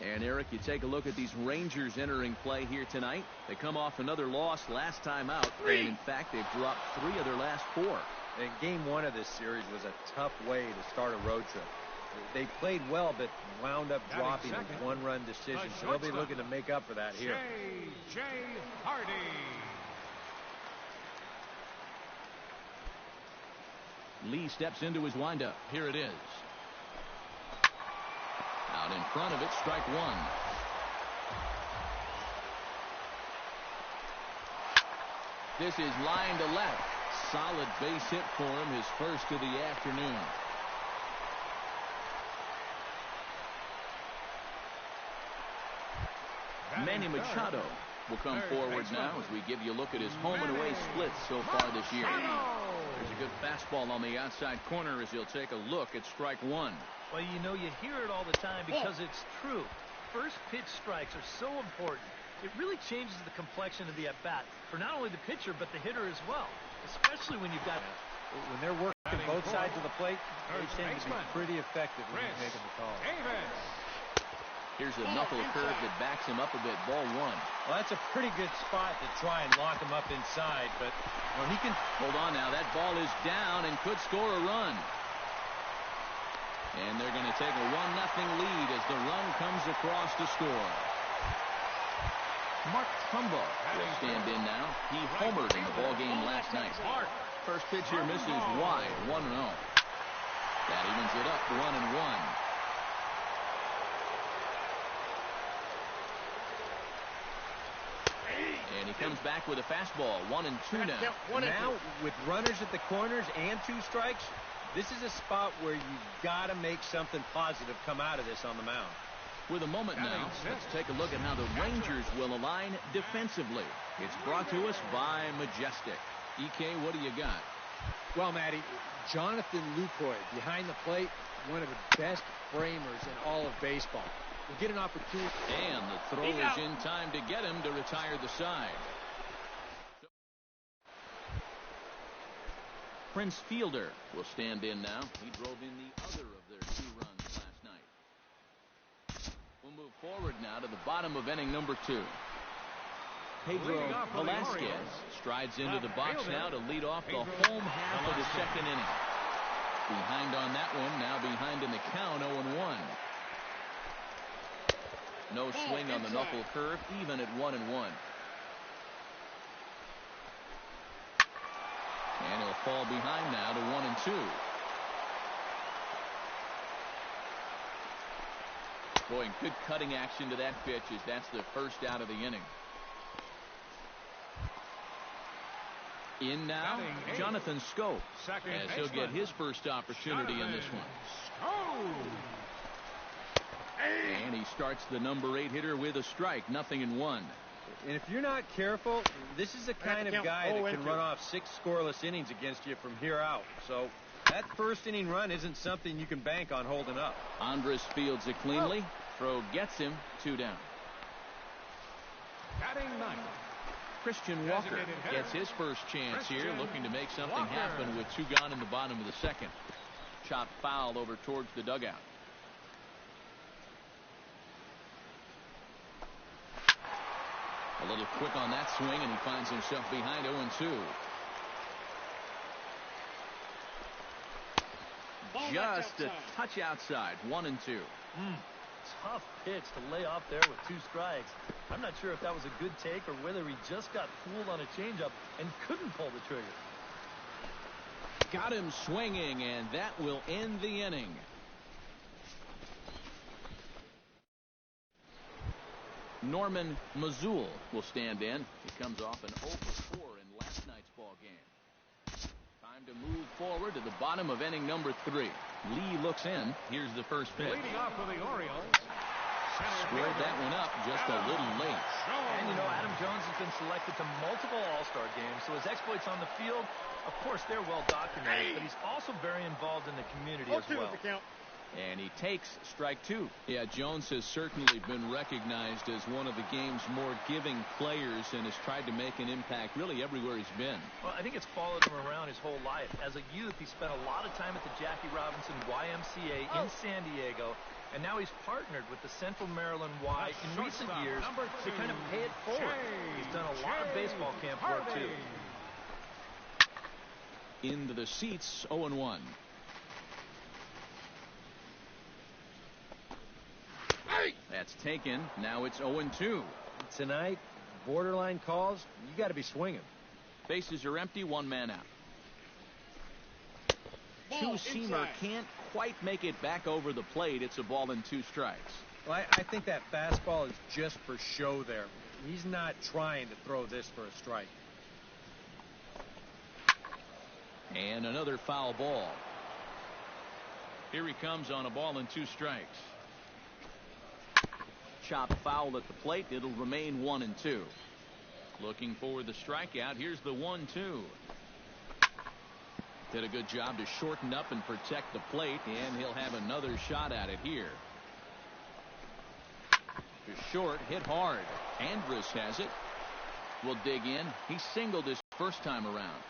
And Eric, you take a look at these Rangers entering play here tonight. They come off another loss last time out, and in fact they've dropped 3 of their last 4. And game 1 of this series was a tough way to start a road trip. They played well, but wound up dropping a 1-run decision, so they'll be looking to make up for that here. J. Hardy. Lee steps into his windup. Here it is. Out in front of it, strike 1. This is line to left. Solid base hit for him, his first of the afternoon. Manny Machado will come forward now as we give you a look at his home and away splits so far this year. There's a good fastball on the outside corner as he'll take a look at strike 1. Well, you know, you hear it all the time because it's true. First pitch strikes are so important. It really changes the complexion of the at-bat for not only the pitcher but the hitter as well, especially when you've got... When they're working both sides of the plate, they tend to be pretty effective when you're making the call. Here's a knuckle curve that backs him up a bit. Ball 1. Well, that's a pretty good spot to try and lock him up inside, but he can... Hold on now. That ball is down and could score a run. And they're going to take a 1-0 lead as the run comes across to score. Mark Trumbo will stand in now. He homered in the ballgame last night. First pitch here misses wide. 1-0. That evens it up 1-1. And he comes back with a fastball. 1-2 now. Now, with runners at the corners and 2 strikes, this is a spot where you got to make something positive come out of this on the mound. With a moment now, let's take a look at how the Rangers will align defensively. It's brought to us by Majestic. EK, what do you got? Well, Matty, Jonathan Lucroy behind the plate, one of the best framers in all of baseball. We'll get an opportunity. And the throw is in time to get him to retire the side. Prince Fielder will stand in now. He drove in the other of their 2 runs last night. We'll move forward now to the bottom of inning number 2. Pedro Velasquez strides into the box now to lead off the home half of the 2nd inning. Behind on that one, now behind in the count, 0-1. No swing on the knuckle curve, even at 1-1. And he'll fall behind now to 1-2. Boy, good cutting action to that pitch as that's the first out of the inning. In now, Jonathan Schoop, as he'll get his first opportunity in this one. And he starts the number 8 hitter with a strike, 0-1. And if you're not careful, this is the kind of guy that can run off 6 scoreless innings against you from here out. So that first inning run isn't something you can bank on holding up. Andres fields it cleanly. Throw gets him, 2 down. Batting 9th. Christian Walker gets his first chance here, looking to make something happen with 2 gone in the bottom of the 2nd. Chopped foul over towards the dugout. A little quick on that swing, and he finds himself behind 0-2. Just a touch outside, 1-2. Tough pitch to lay off there with 2 strikes. I'm not sure if that was a good take or whether he just got fooled on a changeup and couldn't pull the trigger. Got him swinging, and that will end the inning. Norman Mazul will stand in. He comes off an 0-4 in last night's ball game. Time to move forward to the bottom of inning number 3. Lee looks in. Here's the first pitch. Leading off for the Orioles. Squared that one up just a little late. And you know, Adam Jones has been selected to multiple All-Star games, so his exploits on the field, of course, they're well documented, but he's also very involved in the community as well. And he takes strike 2. Yeah, Jones has certainly been recognized as one of the game's more giving players and has tried to make an impact really everywhere he's been. Well, I think it's followed him around his whole life. As a youth, he spent a lot of time at the Jackie Robinson YMCA in San Diego. And now he's partnered with the Central Maryland Y in recent years to kind of pay it forward. He's done a lot of baseball camp work, too. Into the seats, 0-1. That's taken. Now it's 0-2. Tonight, borderline calls, you got to be swinging. Bases are empty, one man out. Two-seamer can't quite make it back over the plate. It's a ball and 2 strikes. Well, I think that fastball is just for show there. He's not trying to throw this for a strike. And another foul ball. Here he comes on a ball and 2 strikes. Chop foul at the plate. It'll remain 1-2. Looking for the strikeout. Here's the 1-2. Did a good job to shorten up and protect the plate, and he'll have another shot at it here. To short, hit hard. Andrus has it. Will dig in. He singled his first time around.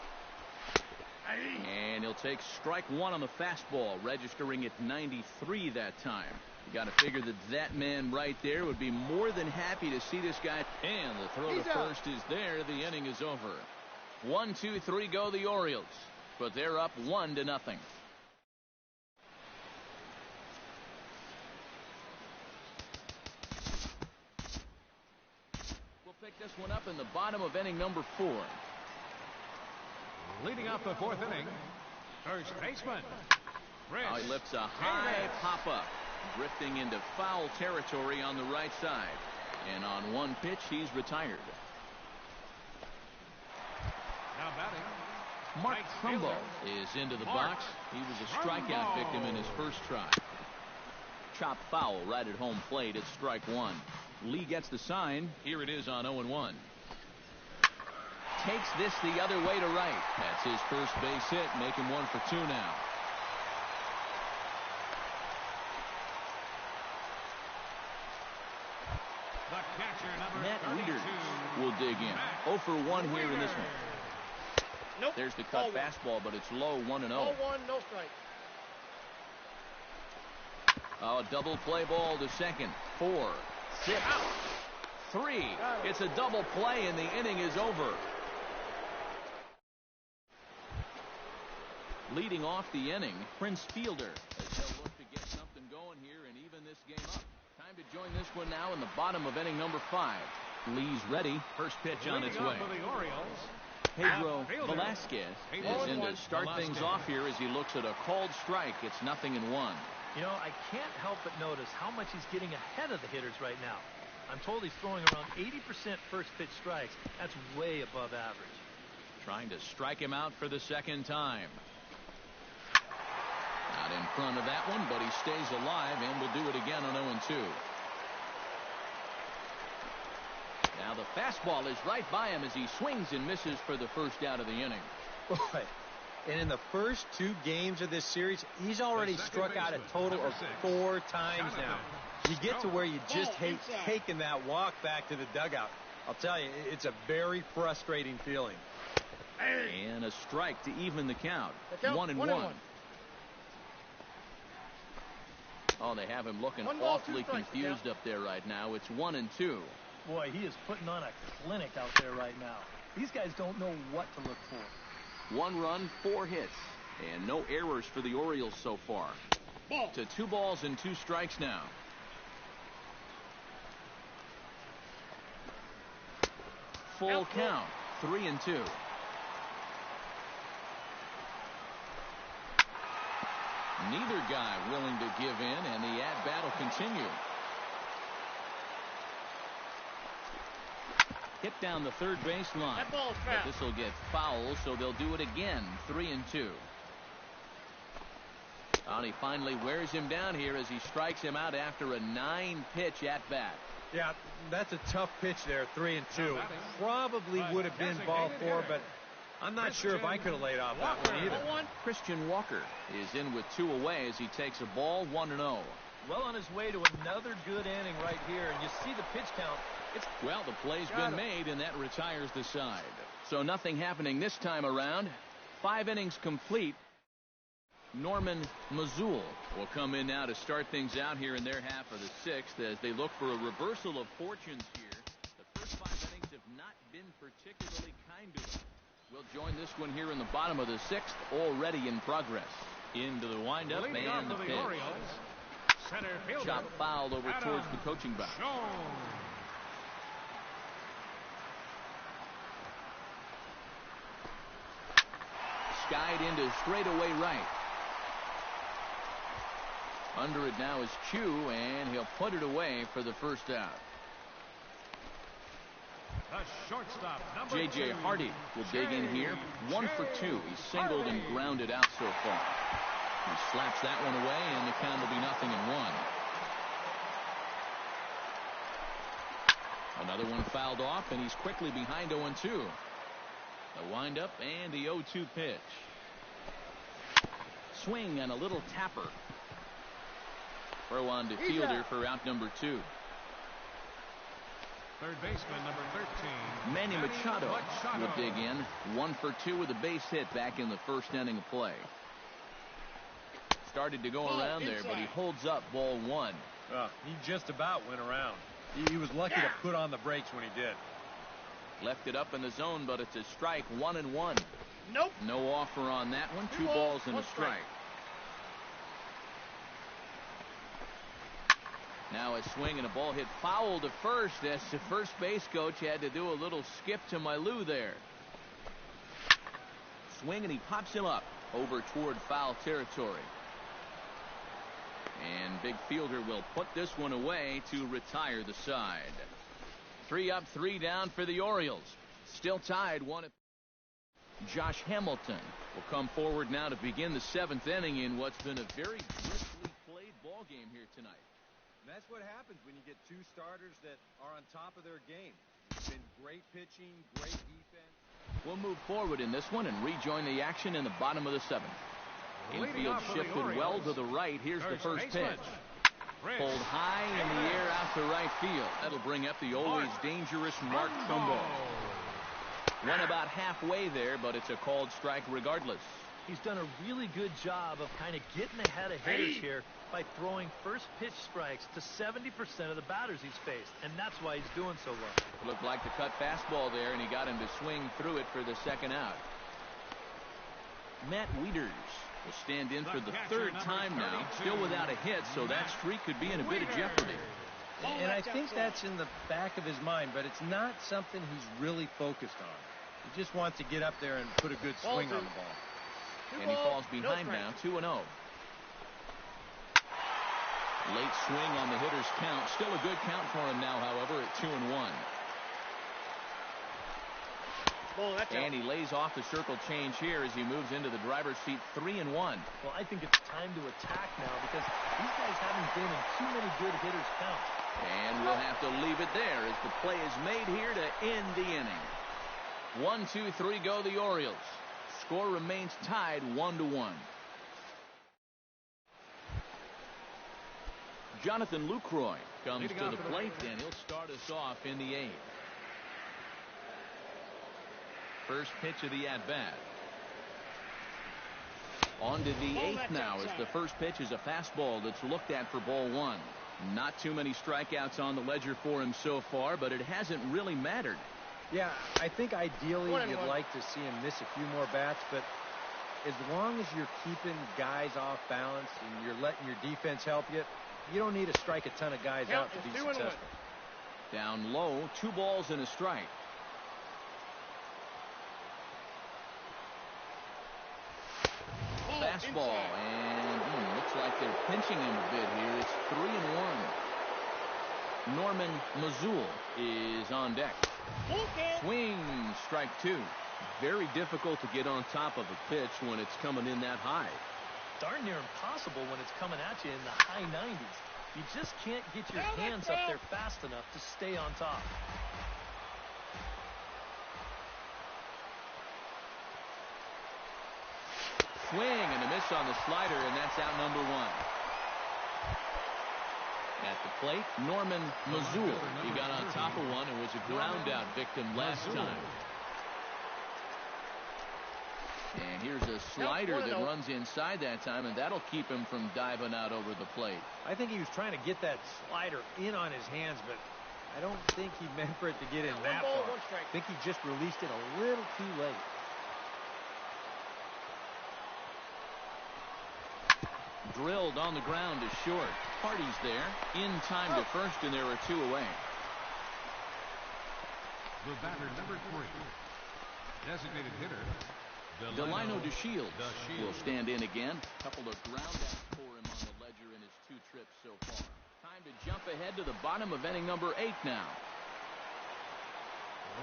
And he'll take strike 1 on the fastball, registering at 93 that time. You got to figure that man right there would be more than happy to see this guy. And the throw to first is there. The inning is over. 1, 2, 3 go the Orioles, but they're up 1-0. We'll pick this one up in the bottom of inning number 4. Leading off the 4th inning, first baseman. Now he lifts a high pop-up, drifting into foul territory on the right side. And on one pitch, he's retired. Now batting, Mark right Trumbo fielder. is into the box. He was a strikeout victim in his first try. Chop foul right at home plate. It's strike 1. Lee gets the sign. Here it is on 0-1. Takes this the other way to right. That's his first base hit, making 1 for 2 now. The catcher, number Matt 32, Wieters will dig in. 0 for 1 here in this one. Nope. There's the cut fastball, but it's low, 1-0. 0-1, no strike. Oh, double play ball to second. 4, 6, 3. It's a double play, and the inning is over. Leading off the inning, Prince Fielder, as they'll look to get something going here and even this game up. Time to join this one now in the bottom of inning number 5. Lee's ready. First pitch on its way. for the Orioles, Pedro Velasquez is in to start things off here as he looks at a called strike. It's 0-1. You know, I can't help but notice how much he's getting ahead of the hitters right now. I'm told he's throwing around 80% first pitch strikes. That's way above average. Trying to strike him out for the second time. Not in front of that one, but he stays alive and will do it again on 0-2. Now the fastball is right by him as he swings and misses for the first out of the inning. Boy, and in the first 2 games of this series, he's already struck out a total of 4 times now. You get to where you just hate taking that walk back to the dugout. I'll tell you, it's a very frustrating feeling. And a strike to even the count. 1-1. Oh, they have him looking awfully confused up there right now. It's 1-2. Boy, he is putting on a clinic out there right now. These guys don't know what to look for. 1 run, 4 hits, and no errors for the Orioles so far. To 2 balls and 2 strikes now. Full count, 3-2. Neither guy willing to give in, and the at-bat will continue. Hit down the third base line. But this will get foul, so they'll do it again. 3-2. And he finally wears him down here as he strikes him out after a 9-pitch at-bat. Yeah, that's a tough pitch there, 3-2. Probably would have been ball 4, but I'm not sure if I could have laid off that one either. Christian Walker is in with 2 away as he takes a ball, 1-0. Well on his way to another good inning right here, and you see the pitch count. Well, the play's been made, and that retires the side. So nothing happening this time around. 5 innings complete. Norman Mazul will come in now to start things out here in their half of the sixth as they look for a reversal of fortunes here. The first 5 innings have not been particularly kind to them. We'll join this one here in the bottom of the sixth, already in progress. Into the windup and the pitch. Orioles, center fielder. Chop foul over towards the coaching box. Skied into straightaway right. Under it now is Chu, and he'll put it away for the first out. The shortstop, J.J. Hardy will dig in here. 1 for 2. He's singled and grounded out so far. He slaps that one away, and the count will be 0-1. Another one fouled off, and he's quickly behind 0-2. The windup and the 0-2 pitch. Swing and a little tapper. Throw on to fielder for out number 2. Third baseman, number 13. Manny Machado will dig in. 1 for 2 with a base hit back in the first inning of play. Started to go around there, but he holds up ball 1. He just about went around. He was lucky to put on the brakes when he did. Left it up in the zone, but it's a strike. 1-1. Nope. No offer on that one. 2 balls and a strike. Now a swing and a ball hit foul to first as the first base coach had to do a little skip to Mailou there. Swing and he pops him up over toward foul territory. And big fielder will put this one away to retire the side. 3 up, 3 down for the Orioles. Still tied 1. Josh Hamilton will come forward now to begin the 7th inning in what's been a very briskly played ball game here tonight. And that's what happens when you get 2 starters that are on top of their game. It's been great pitching, great defense. We'll move forward in this one and rejoin the action in the bottom of the 7th. Infield shifted well to the right. Here's the first pitch. Pulled high in the air out to right field. That'll bring up the always dangerous Mark Trumbo. Went about halfway there, but it's a called strike regardless. He's done a really good job of kind of getting ahead of hitters here by throwing first pitch strikes to 70% of the batters he's faced, and that's why he's doing so well. Looked like the cut fastball there, and he got him to swing through it for the second out. Matt Wieters will stand in for the 3rd time now, still without a hit, so that streak could be in a bit of jeopardy. And I think that's in the back of his mind, but it's not something he's really focused on. He just wants to get up there and put a good swing on the ball. And he falls behind now, 2-0. Late swing on the hitter's count. Still a good count for him now, however, at 2-1. And he lays off the circle change here as he moves into the driver's seat, 3-1. Well, I think it's time to attack now because these guys haven't been in too many good hitters' counts. And we'll have to leave it there as the play is made here to end the inning. 1-2-3 go the Orioles. Score remains tied 1-1. Jonathan Lucroy comes to the plate, and he'll start us off in the 8th. First pitch of the at-bat. On to the 8th now as the first pitch is a fastball that's looked at for ball 1. Not too many strikeouts on the ledger for him so far, but it hasn't really mattered. Yeah, I think ideally you'd like to see him miss a few more bats, but as long as you're keeping guys off balance and you're letting your defense help you, you don't need to strike a ton of guys out to be successful. Down low, 2 balls and a strike. Fastball, and looks like they're pinching him a bit here. It's 3-1. Norman Mazul is on deck. Swing, strike 2. Very difficult to get on top of a pitch when it's coming in that high. Darn near impossible when it's coming at you in the high 90s. You just can't get your hands up there fast enough to stay on top. Swing and a miss on the slider, and that's out number 1. At the plate, Norman Mazul. He got on top of one and was a ground out victim last time. And here's a slider that runs inside that time, and that'll keep him from diving out over the plate. I think he was trying to get that slider in on his hands, but I don't think he meant for it to get in that far. I think he just released it a little too late. Drilled on the ground to short. Hardy's there. In time to first, and there are 2 away. The batter, number 3. Designated hitter, Delino DeShields will stand in again. A couple of groundouts for him on the ledger in his 2 trips so far. Time to jump ahead to the bottom of inning number 8 now.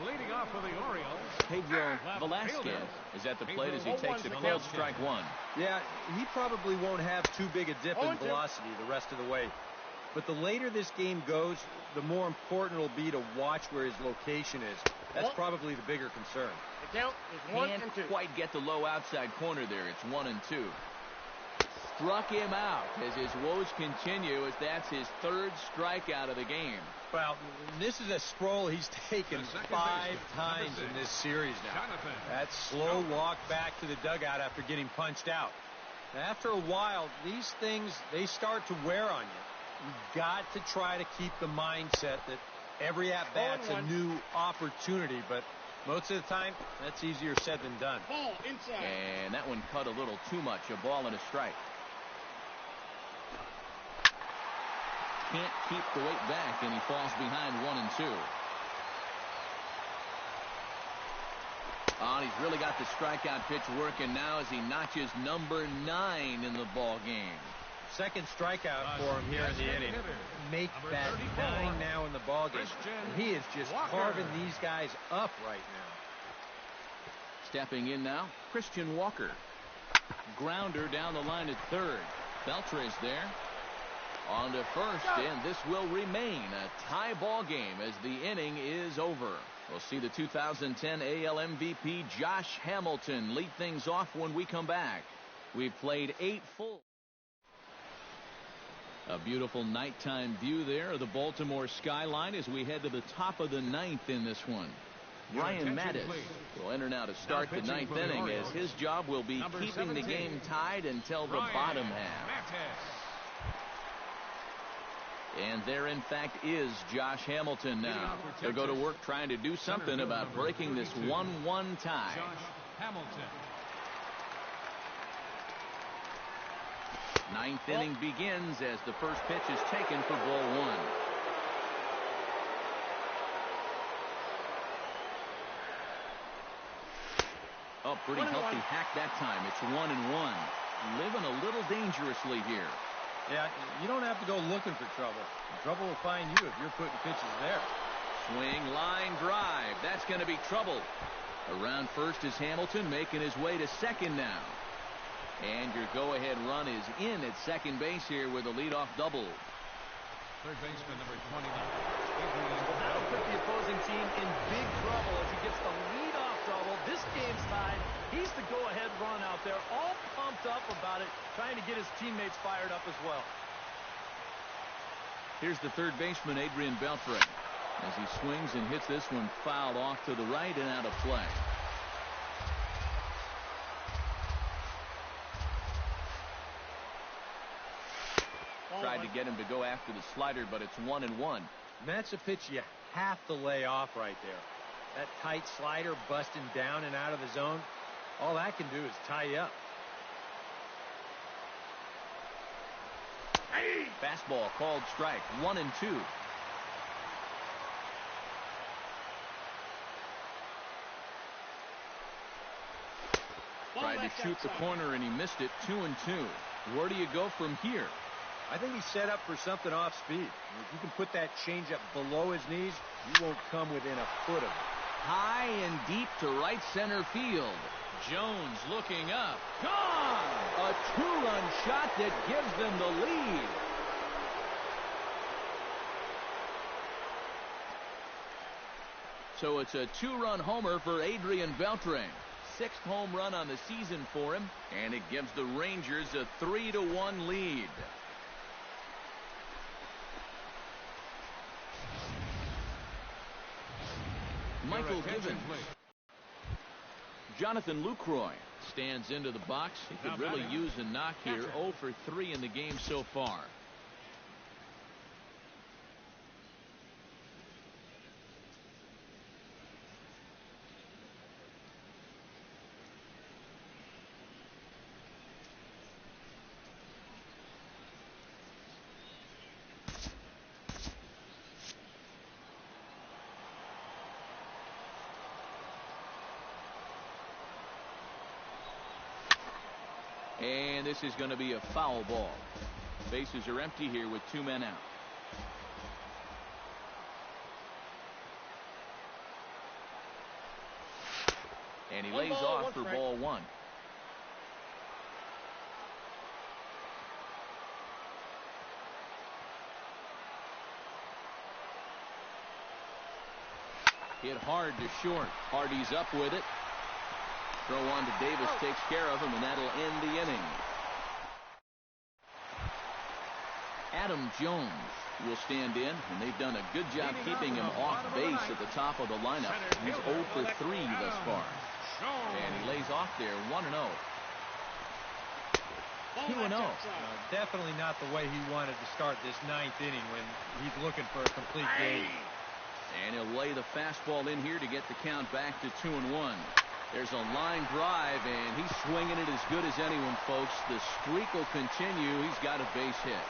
Leading off for the Orioles, Pedro Velasquez is at the plate as he takes it close, strike 1. Yeah, he probably won't have too big a dip in velocity the rest of the way. But the later this game goes, the more important it'll be to watch where his location is. That's probably the bigger concern. The count is 1 and 2. Can't quite get the low outside corner there. It's 1 and 2. Struck him out as his woes continue, as that's his 3rd strikeout of the game. Well, this is a stroll he's taken 5 times in this series now. That slow walk back to the dugout after getting punched out. After a while, these things, they start to wear on you. You've got to try to keep the mindset that every at-bat's a new opportunity, but most of the time, that's easier said than done. Ball inside. And that one cut a little too much. A ball and a strike. Can't keep the weight back, and he falls behind 1 and 2. Oh, he's really got the strikeout pitch working now as he notches number 9 in the ball game. Second strikeout for him here in the inning. Make that 9 now in the ball game. He is just carving these guys up right now. Stepping in now, Christian Walker. Grounder down the line at third. Beltre's there. On to first, and this will remain a tie ball game as the inning is over. We'll see the 2010 AL MVP Josh Hamilton lead things off when we come back. We've played 8 full. A beautiful nighttime view there of the Baltimore skyline as we head to the top of the 9th in this one. Ryan Mattis will enter now to start the 9th inning, as his job will be keeping the game tied until the bottom half. And there, in fact, is Josh Hamilton now. He'll go to work trying to do something about breaking this 1-1 tie. Ninth inning begins as the first pitch is taken for ball 1. Oh, pretty healthy hack that time. It's 1-1. Living a little dangerously here. Yeah, you don't have to go looking for trouble. Trouble will find you if you're putting pitches there. Swing, line, drive. That's going to be trouble. Around first is Hamilton, making his way to second now. And your go-ahead run is in at second base here with a leadoff double. Third baseman, number 29. Well, that'll put the opposing team in big trouble as he gets the leadoff double. This game's tied. He's the go-ahead run out there, all pumped up about it, trying to get his teammates fired up as well. Here's the third baseman, Adrian Beltre, as he swings and hits this one foul off to the right and out of play. Tried to get him to go after the slider, but it's 1-1. And that's a pitch you have to lay off right there. That tight slider busting down and out of the zone, all that can do is tie you up. Fastball called strike. 1-2. Tried to shoot the corner and he missed it. 2-2. Where do you go from here? I think he's set up for something off speed. If you can put that changeup below his knees, you won't come within a foot of it. High and deep to right center field. Jones looking up. Gone! A 2-run shot that gives them the lead. So it's a 2-run homer for Adrian Beltre. 6th home run on the season for him, and it gives the Rangers a 3-1 lead. Michael Given. Jonathan Lucroy stands into the box. He could really use a knock here. 0 for 3 in the game so far. And this is going to be a foul ball. Bases are empty here with 2 men out. And he lays off for ball 1. Hit hard to short. Hardy's up with it. Throw on to Davis takes care of him, and that'll end the inning. Adam Jones will stand in, and they've done a good job keeping him off base at the top of the lineup. He's 0 for 3 thus far. And he lays off there 1-0. 2-0. Definitely not the way he wanted to start this 9th inning when he's looking for a complete game. And he'll lay the fastball in here to get the count back to 2-1. There's a line drive, and he's swinging it as good as anyone, folks. The streak will continue. He's got a base hit.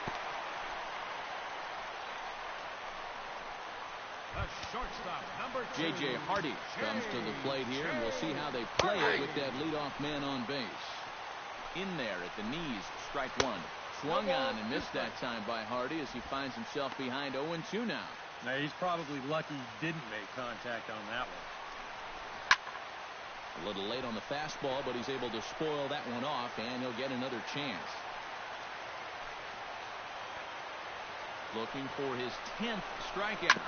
The shortstop, number 2. J.J. Hardy comes to the plate here, and we'll see how they play it with that leadoff man on base. In there at the knees, strike 1. Swung on and missed that time by Hardy as he finds himself behind 0-2 now. Now, he's probably lucky he didn't make contact on that one. A little late on the fastball, but he's able to spoil that one off, and he'll get another chance. Looking for his 10th strikeout.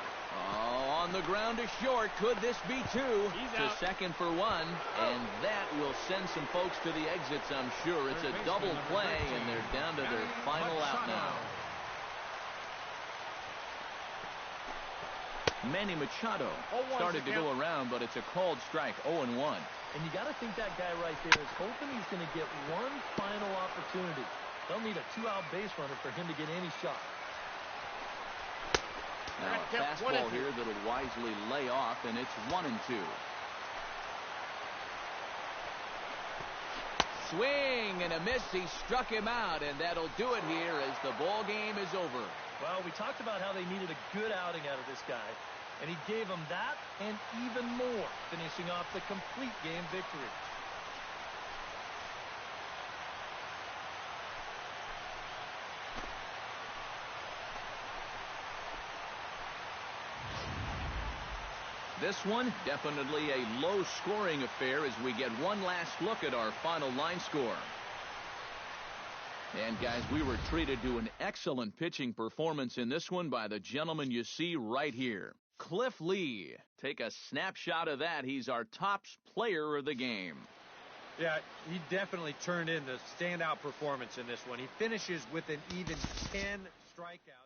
Oh, on the ground to short. Could this be 2? To second for 1, and that will send some folks to the exits, I'm sure. It's a double play, and they're down to their final out now. Manny Machado started to go around, but it's a called strike, 0-1. And you got to think that guy right there is hoping he's going to get one final opportunity. They'll need a 2-out base runner for him to get any shot. Now a fastball here that'll wisely lay off, and it's 1-2. Swing and a miss. He struck him out, and that'll do it here as the ball game is over. Well, we talked about how they needed a good outing out of this guy, and he gave them that and even more, finishing off the complete game victory. This one, definitely a low-scoring affair as we get one last look at our final line score. And, guys, we were treated to an excellent pitching performance in this one by the gentleman you see right here. Cliff Lee. Take a snapshot of that. He's our top player of the game. Yeah, he definitely turned in the standout performance in this one. He finishes with an even 10 strikeouts.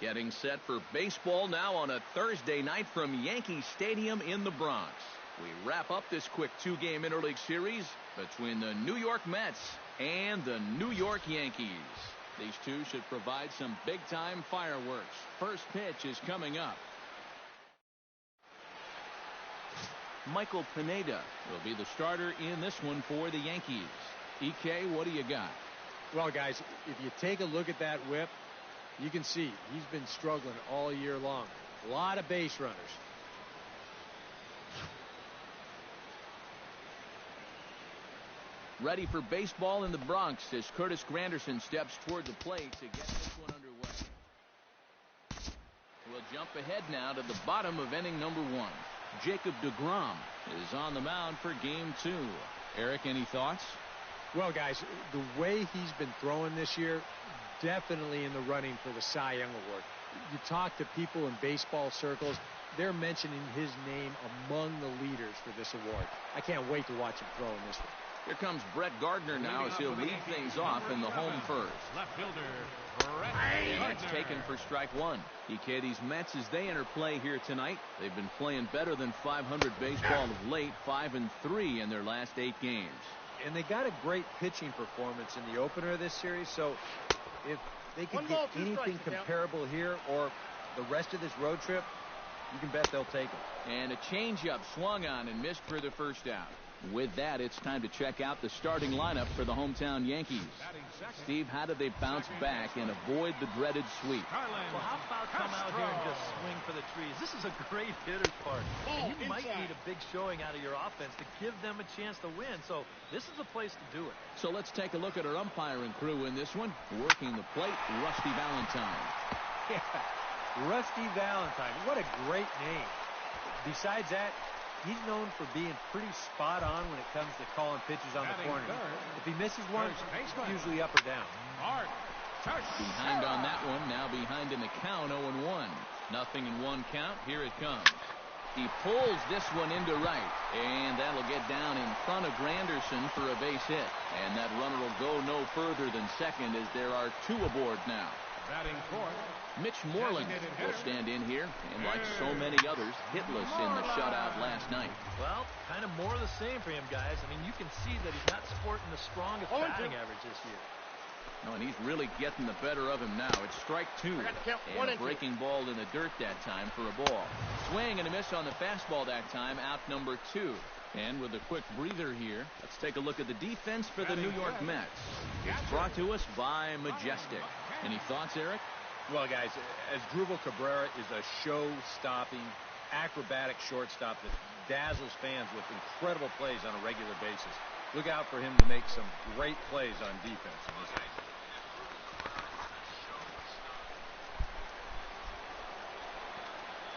Getting set for baseball now on a Thursday night from Yankee Stadium in the Bronx. We wrap up this quick two-game interleague series between the New York Mets and the New York Yankees. These two should provide some big-time fireworks. First pitch is coming up. Michael Pineda will be the starter in this one for the Yankees. EK, what do you got? Well, guys, if you take a look at that whip, you can see he's been struggling all year long. A lot of base runners. Ready for baseball in the Bronx as Curtis Granderson steps toward the plate to get this one underway. We'll jump ahead now to the bottom of inning number 1. Jacob deGrom is on the mound for game 2. Eric, any thoughts? Well, guys, the way he's been throwing this year, definitely in the running for the Cy Young Award. You talk to people in baseball circles, they're mentioning his name among the leaders for this award. I can't wait to watch him throw in this one. Here comes Brett Gardner now as he'll lead things off in the home first. Left fielder, Brett Gardner. It's taken for strike 1. EK, these Mets, as they enter play here tonight, they've been playing better than .500 baseball of late, 5-3 in their last 8 games. And they got a great pitching performance in the opener of this series, so if they could get anything comparable here or the rest of this road trip, you can bet they'll take it. And a changeup swung on and missed for the first out. With that, it's time to check out the starting lineup for the hometown Yankees. Steve, how do they bounce back and avoid the dreaded sweep? Well, how about come out here and just swing for the trees? This is a great hitter's park. And you might need a big showing out of your offense to give them a chance to win. So this is a place to do it. So let's take a look at our umpiring crew in this one. Working the plate, Rusty Valentine. Yeah, Rusty Valentine. What a great name. Besides that, he's known for being pretty spot on when it comes to calling pitches on the corner. If he misses one, it's usually up or down. Behind on that one, now behind in the count, 0-1. Nothing in one count, here it comes. He pulls this one into right, and that'll get down in front of Granderson for a base hit. And that runner will go no further than second as there are 2 aboard now. Batting fourth, Mitch Moreland will stand in here, and like so many others, hitless in the shutout last night. Well, kind of more of the same for him, guys. I mean, you can see that he's not sporting the strongest batting average this year. No, and he's really getting the better of him now. It's strike 2. And a breaking ball in the dirt that time for a ball. Swing and a miss on the fastball that time, out number 2. And with a quick breather here, let's take a look at the defense for the New York Mets. It's brought to us by Majestic. Any thoughts, Eric? Well, guys, as Drupal Cabrera is a show-stopping, acrobatic shortstop that dazzles fans with incredible plays on a regular basis. Look out for him to make some great plays on defense in this game.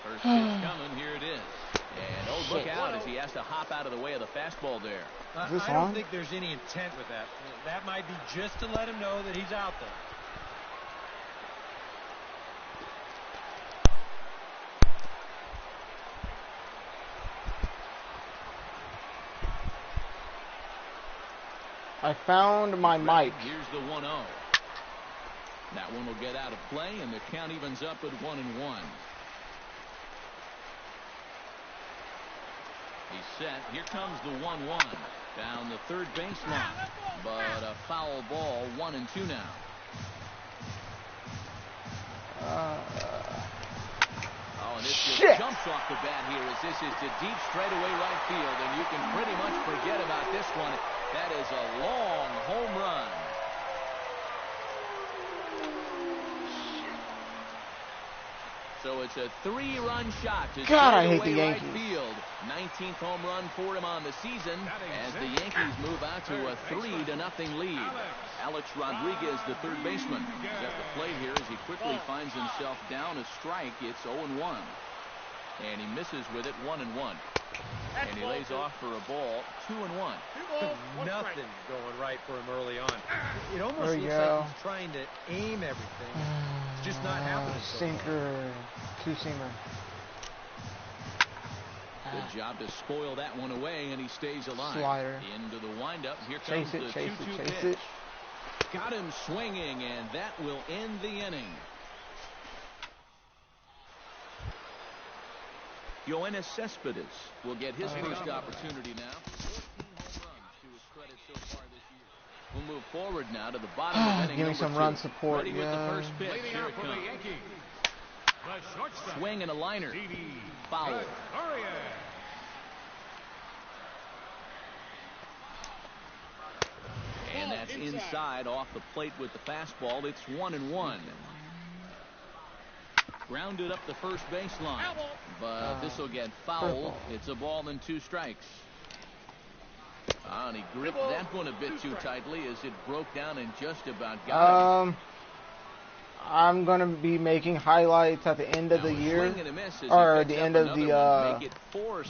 First pitch coming, here it is. And look out as he has to hop out of the way of the fastball there. I don't think there's any intent with that. That might be just to let him know that he's out there. I found my mic. Here's the 1-0. That one will get out of play, and the count evens up at 1-1. He's set. Here comes the 1-1 down the third baseline, but a foul ball. 1-2 now. And this just jumps off the bat here as this is to deep straightaway right field, and you can pretty much forget about this one. That is a long home run. So it's a 3-run shot to I hate the right Yankees. field. 19th home run for him on the season as the Yankees move out to a 3-0 lead. Alex Rodriguez, the third baseman, is at the plate here as he quickly finds himself down a strike. It's 0-1. And he misses with it, 1-1. And he lays off for a ball, 2-1. Nothing going right for him early on. It almost looks like he's trying to aim everything. It's just not happening. Sinker, two-seamer. Good job to spoil that one away, and he stays alive. Slider. Into the windup. Here comes the 2-2 pitch. Got him swinging, and that will end the inning. Yoenis Cespedes will get his first opportunity now. 14 home runs to his credit so far this year. We'll move forward now to the bottom of inning Give me number some 2. run support, Ready with the yeah. first pitch. Leading Here out it for the comes. Yankees, the shortstop, Swing and a liner. Foul. Orioles. And that's inside off the plate with the fastball. It's 1-1. Grounded up the first baseline. But this will get foul. It's a ball and 2 strikes. And he gripped that one a bit too tightly as it broke down and just about got him. I'm going to be making highlights at the end of the year, or the end of the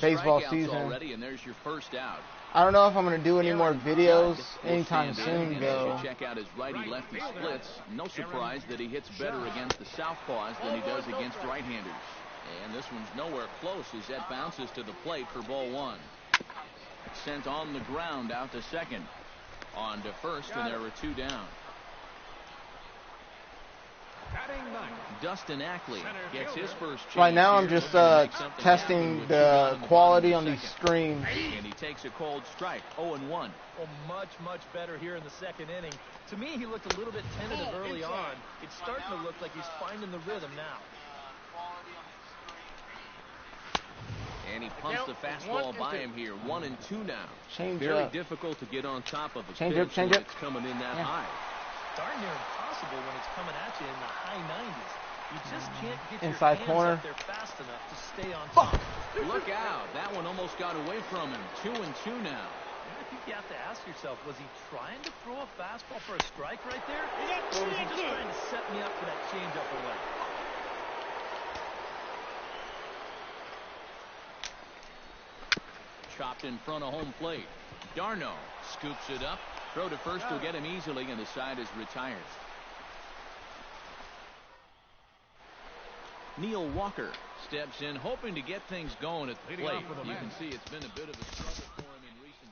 baseball season. Already, and there's your first out. I don't know if I'm going to do any more videos anytime soon, though. Check out his righty-lefty splits. No surprise that he hits better against the southpaws than he does against right-handers. And this one's nowhere close as that bounces to the plate for ball 1. Sent on the ground out to second. On to first, and there are 2 down. Dustin Ackley gets his first chance. Right now I'm just testing the quality on these screens. And he takes a cold strike. 0-1. Well, much better here in the second inning. To me, he looked a little bit tentative early on. It's starting to look like he's finding the rhythm now. And he pumps the fastball by him here. 1-2 now. Very difficult to get on top of a change pitch up. when it's coming in that high. Darn near impossible when it's coming at you in the high 90s. You just can't get inside your hands corner up there fast enough to stay on top. Look out. That one almost got away from him. 2-2 now. I think you have to ask yourself, was he trying to throw a fastball for a strike right there? Or was he just trying to set me up for that changeup away? Chopped in front of home plate. Darno scoops it up. Throw to first will get him easily, and the side is retired. Neil Walker steps in, hoping to get things going at the plate. You can see it's been a bit of a struggle for him in recent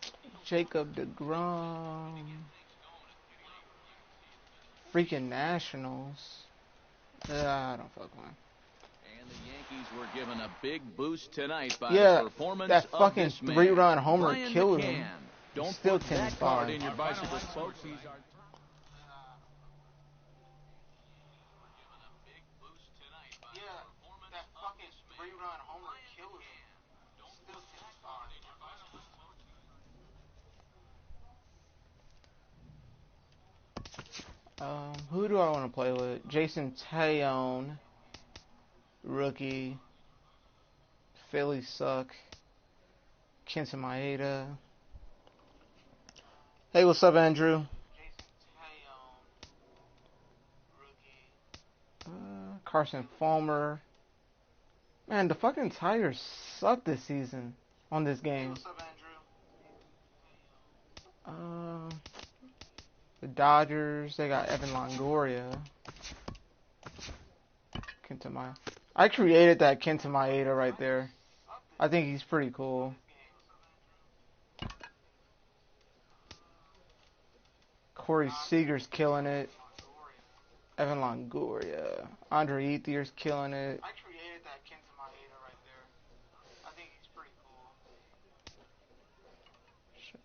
games. Jacob deGrom. Freaking Nationals. I don't fuck with him. And the Yankees were given a big boost tonight by Yeah, the performance that of fucking this man. 3-run homer Brian killed McCann. him. Don't Still put that card 10-5. in your bicycle, folks. He's our Who do I want to play with? Jason Taillon, rookie. Phillies suck. Kenta Maeda. Hey, what's up, Andrew? Carson Fulmer. Man, the fucking Tigers suck this season on this game. The Dodgers, they got Evan Longoria. Kenta Maeda. I created that Kenta Maeda right there. I think he's pretty cool. Corey Seager's killing it. Evan Longoria. Andre Ethier's killing it. I created that Kenta Maeda right there. I think he's pretty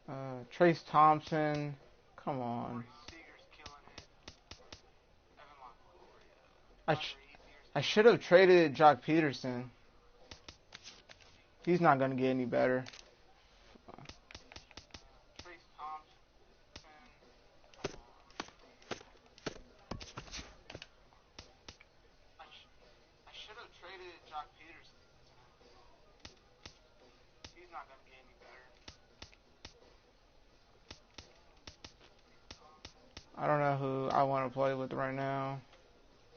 cool. Trace Thompson. Come on. I should have traded Jock Peterson. He's not going to get any better. I don't know who I want to play with right now.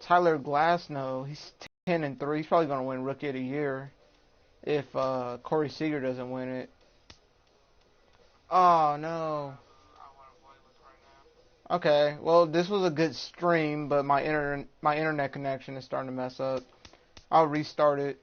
Tyler Glasnow, he's 10-3. He's probably going to win Rookie of the Year if Corey Seager doesn't win it. Oh, no. Okay, well, this was a good stream, but my internet connection is starting to mess up. I'll restart it.